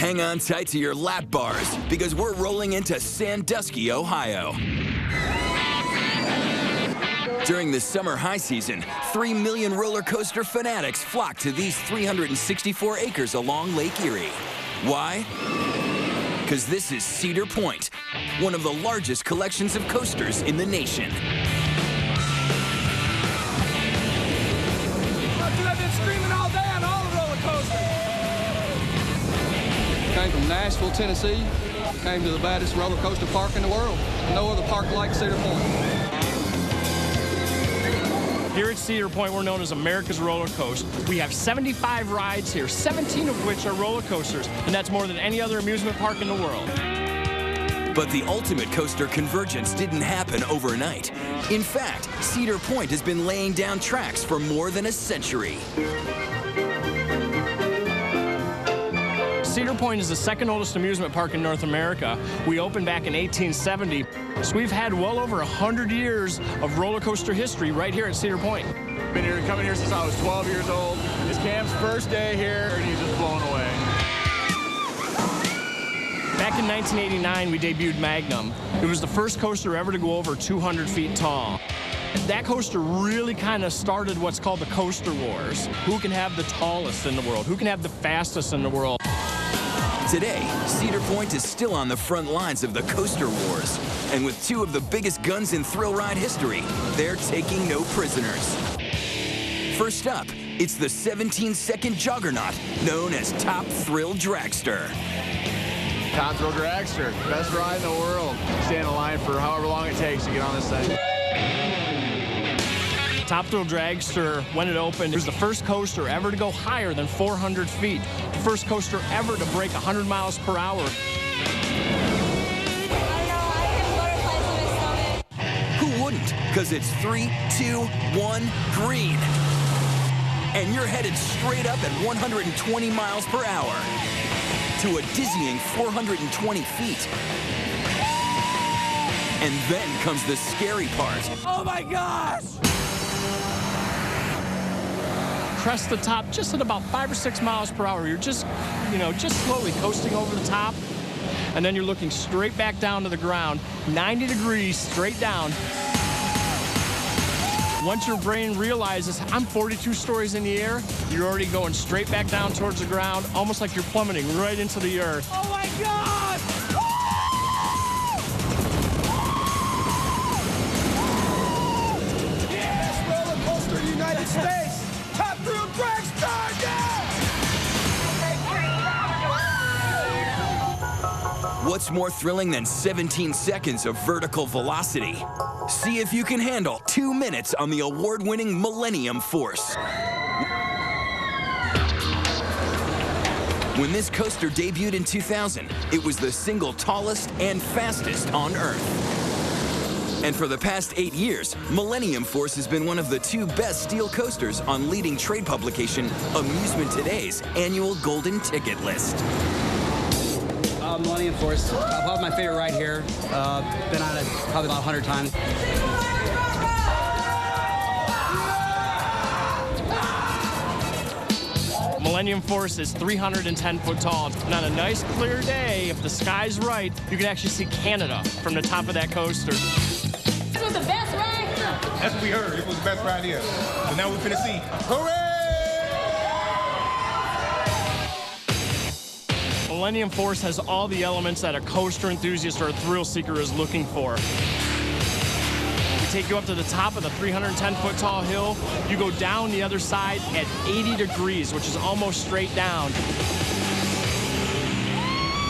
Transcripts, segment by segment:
Hang on tight to your lap bars because we're rolling into Sandusky, Ohio. During the summer high season, 3 million roller coaster fanatics flock to these 364 acres along Lake Erie. Why? Because this is Cedar Point, one of the largest collections of coasters in the nation. I've been screaming all day on all the roller coasters. Came from Nashville, Tennessee. Came to the baddest roller coaster park in the world. No other park like Cedar Point. Here at Cedar Point, we're known as America's Roller Coast. We have 75 rides here, 17 of which are roller coasters, and that's more than any other amusement park in the world. But the ultimate coaster convergence didn't happen overnight. In fact, Cedar Point has been laying down tracks for more than a century. Cedar Point is the second oldest amusement park in North America. We opened back in 1870, so we've had well over 100 years of roller coaster history right here at Cedar Point. Been here, coming here since I was 12 years old. It's Cam's first day here, and he's just blown away. Back in 1989, we debuted Magnum. It was the first coaster ever to go over 200 feet tall. That coaster really kind of started what's called the Coaster Wars. Who can have the tallest in the world? Who can have the fastest in the world? Today, Cedar Point is still on the front lines of the Coaster Wars. And with two of the biggest guns in thrill ride history, they're taking no prisoners. First up, it's the 17-second juggernaut known as Top Thrill Dragster. Top Thrill Dragster, best ride in the world. Stay in the line for however long it takes to get on this thing. Top Thrill Dragster, when it opened, was the first coaster ever to go higher than 400 feet. The first coaster ever to break 100 miles per hour. Who wouldn't? Because it's 3, 2, 1, green. And you're headed straight up at 120 miles per hour to a dizzying 420 feet. And then comes the scary part. Oh my gosh! Crest the top just at about 5 or 6 miles per hour. You're just, just slowly coasting over the top. And then you're looking straight back down to the ground, 90 degrees straight down. Once your brain realizes I'm 42 stories in the air, you're already going straight back down towards the ground, almost like you're plummeting right into the earth. Oh my God! Best roller coaster in the United States! Top Thrill Dragster! What's more thrilling than 17 seconds of vertical velocity? See if you can handle 2 minutes on the award-winning Millennium Force. When this coaster debuted in 2000, it was the single tallest and fastest on Earth. And for the past 8 years, Millennium Force has been one of the 2 best steel coasters on leading trade publication Amusement Today's annual Golden Ticket list. Millennium Force, probably my favorite ride here. Been on it probably about 100 times. Millennium Force is 310 foot tall. And on a nice clear day, if the sky's right, you can actually see Canada from the top of that coaster. This was the best ride? That's what we heard. It was the best ride here. So now we're finna see. Hooray! Millennium Force has all the elements that a coaster enthusiast or a thrill seeker is looking for. We take you up to the top of the 310-foot tall hill. You go down the other side at 80 degrees, which is almost straight down.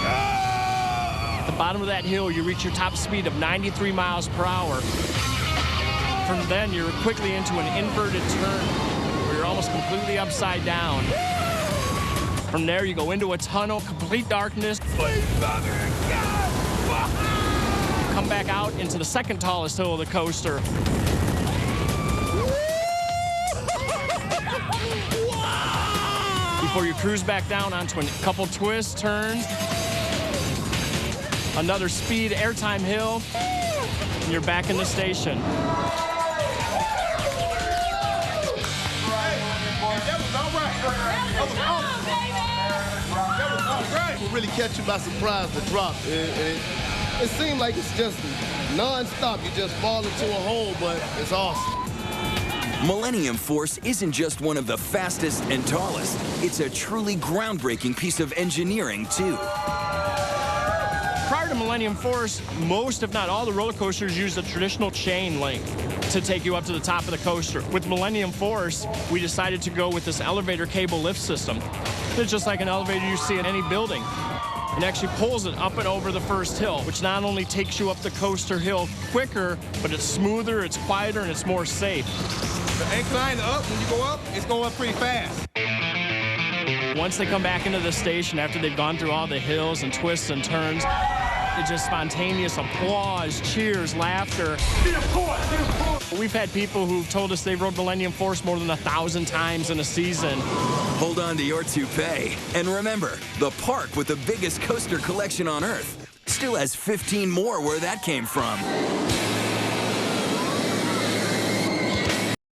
At the bottom of that hill, you reach your top speed of 93 miles per hour. From then, you're quickly into an inverted turn where you're almost completely upside down. From there, you go into a tunnel, complete darkness. Please, Father God! You come back out into the second tallest hill of the coaster. Before you cruise back down onto a couple twists, turns, another speed airtime hill, and you're back in the station. will really catch you by surprise, the drop. It seems like it's just non-stop. You just fall into a hole, but it's awesome. Millennium Force isn't just one of the fastest and tallest. It's a truly groundbreaking piece of engineering, too. Prior to Millennium Force, most, if not all, the roller coasters used a traditional chain link to take you up to the top of the coaster. With Millennium Force, we decided to go with this elevator cable lift system. It's just like an elevator you see in any building. It actually pulls it up and over the first hill, which not only takes you up the coaster hill quicker, but it's smoother, it's quieter, and it's more safe. The incline up, when you go up, it's going up pretty fast. Once they come back into the station after they've gone through all the hills and twists and turns, it's just spontaneous applause, cheers, laughter. We've had people who've told us they've rode Millennium Force more than 1,000 times in a season. Hold on to your toupee. And remember, the park with the biggest coaster collection on Earth still has 15 more where that came from.